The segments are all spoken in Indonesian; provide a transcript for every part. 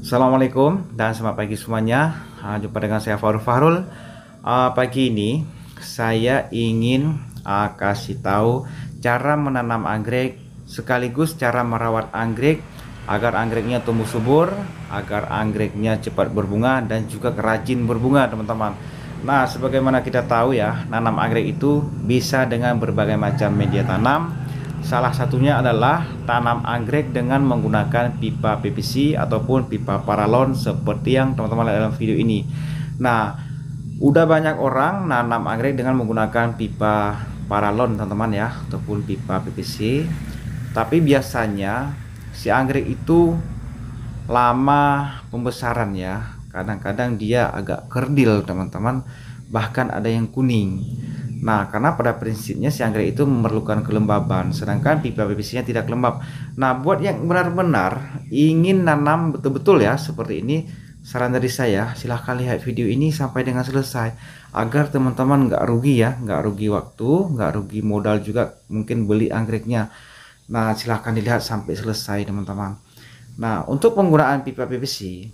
Assalamualaikum dan selamat pagi semuanya. Jumpa dengan saya Fahrul. Pagi ini saya ingin kasih tahu cara menanam anggrek sekaligus cara merawat anggrek agar anggreknya tumbuh subur, agar anggreknya cepat berbunga dan juga rajin berbunga, teman-teman. Nah, sebagaimana kita tahu ya, nanam anggrek itu bisa dengan berbagai macam media tanam. Salah satunya adalah tanam anggrek dengan menggunakan pipa PVC ataupun pipa paralon seperti yang teman-teman lihat dalam video ini. Nah, udah banyak orang nanam anggrek dengan menggunakan pipa paralon, teman-teman ya, ataupun pipa PVC. Tapi biasanya si anggrek itu lama pembesaran ya. Kadang-kadang dia agak kerdil, teman-teman. Bahkan ada yang kuning. Nah, karena pada prinsipnya si anggrek itu memerlukan kelembaban, sedangkan pipa PVC-nya tidak lembab. Nah, buat yang benar-benar ingin nanam betul-betul ya seperti ini, saran dari saya, silahkan lihat video ini sampai dengan selesai, agar teman-teman nggak rugi ya, nggak rugi waktu, nggak rugi modal juga mungkin beli anggreknya. Nah, silahkan dilihat sampai selesai, teman-teman. Nah, untuk penggunaan pipa PVC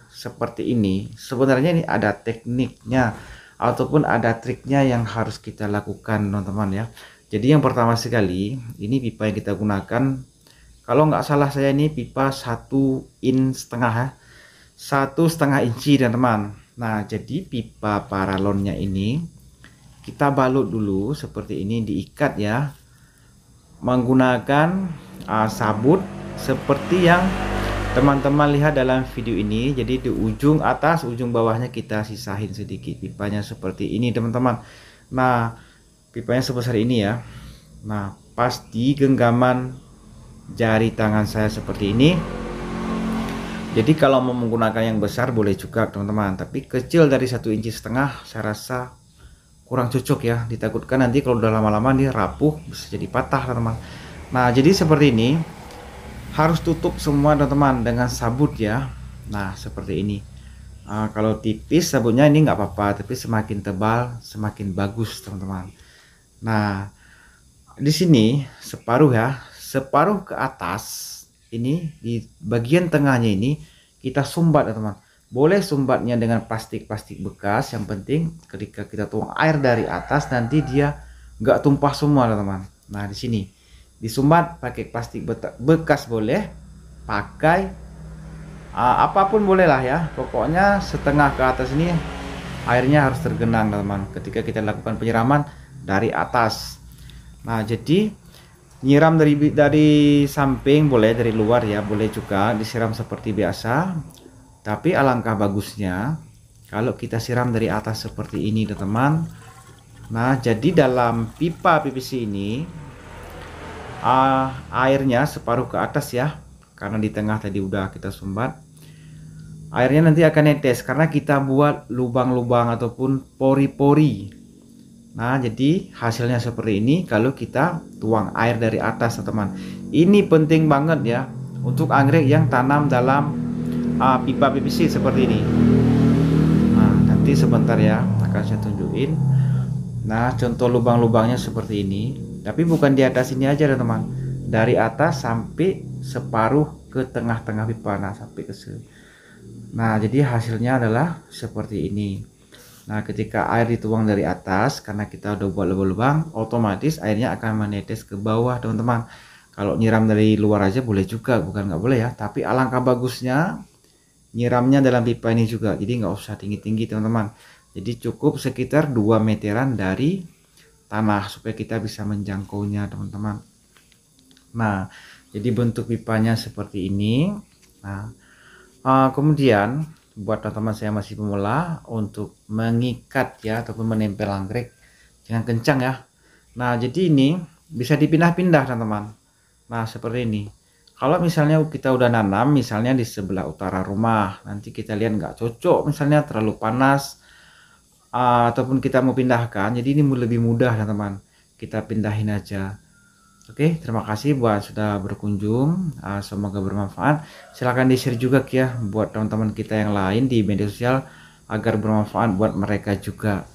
seperti ini, sebenarnya ini ada tekniknya ataupun ada triknya yang harus kita lakukan, teman-teman ya. Jadi yang pertama sekali, ini pipa yang kita gunakan, kalau nggak salah saya ini pipa 1,5 in ya, 1,5 inci, teman-teman. Nah, jadi pipa paralonnya ini kita balut dulu seperti ini, diikat ya, menggunakan sabut seperti yang teman-teman lihat dalam video ini. Jadi di ujung atas, ujung bawahnya kita sisahin sedikit pipanya seperti ini, teman-teman. Nah, pipanya sebesar ini ya. Nah, pas di genggaman jari tangan saya seperti ini. Jadi kalau mau menggunakan yang besar boleh juga, teman-teman. Tapi kecil dari 1,5 inci saya rasa kurang cocok ya. Ditakutkan nanti kalau udah lama-lama dia rapuh, bisa jadi patah, teman-teman. Nah, jadi seperti ini. Harus tutup semua, teman-teman, dengan sabut ya. Nah, seperti ini. Kalau tipis sabutnya ini nggak apa-apa, tapi semakin tebal semakin bagus, teman-teman. Nah, di sini separuh ya, separuh ke atas ini, di bagian tengahnya ini kita sumbat, teman-teman. Boleh sumbatnya dengan plastik bekas, yang penting ketika kita tuang air dari atas nanti dia nggak tumpah semua, teman-teman. Nah, di sini disumbat pakai plastik bekas boleh, pakai apapun boleh lah ya, pokoknya setengah ke atas ini airnya harus tergenang, teman-teman, ketika kita lakukan penyiraman dari atas. Nah, jadi nyiram dari samping boleh, dari luar ya boleh juga disiram seperti biasa, tapi alangkah bagusnya kalau kita siram dari atas seperti ini, teman-teman. Nah, jadi dalam pipa PVC ini airnya separuh ke atas ya, karena di tengah tadi udah kita sumbat. Airnya nanti akan netes karena kita buat lubang-lubang ataupun pori-pori. Nah, jadi hasilnya seperti ini kalau kita tuang air dari atas, teman. Ini penting banget ya untuk anggrek yang tanam dalam pipa PVC seperti ini. Nah, nanti sebentar ya akan saya tunjukin. Nah, contoh lubang-lubangnya seperti ini. Tapi bukan di atas ini aja, teman, dari atas sampai separuh ke tengah-tengah pipa, nah sampai ke sini. Nah, jadi hasilnya adalah seperti ini. Nah, ketika air dituang dari atas, karena kita udah buat lubang-lubang, otomatis airnya akan menetes ke bawah, teman-teman. Kalau nyiram dari luar aja boleh juga, bukan nggak boleh ya, tapi alangkah bagusnya nyiramnya dalam pipa ini juga. Jadi nggak usah tinggi-tinggi, teman-teman. Jadi cukup sekitar 2 meteran dari tanah supaya kita bisa menjangkaunya, teman-teman. Nah, jadi bentuk pipanya seperti ini. Nah, kemudian buat teman-teman saya masih pemula, untuk mengikat ya ataupun menempel anggrek jangan kencang ya. Nah, jadi ini bisa dipindah-pindah, teman-teman. Nah, seperti ini. Kalau misalnya kita udah nanam misalnya di sebelah utara rumah, nanti kita lihat nggak cocok, misalnya terlalu panas, ataupun kita mau pindahkan, jadi ini lebih mudah, teman-teman, kita pindahin aja. Oke, terima kasih buat sudah berkunjung, semoga bermanfaat. Silahkan di share juga ya buat teman-teman kita yang lain di media sosial agar bermanfaat buat mereka juga.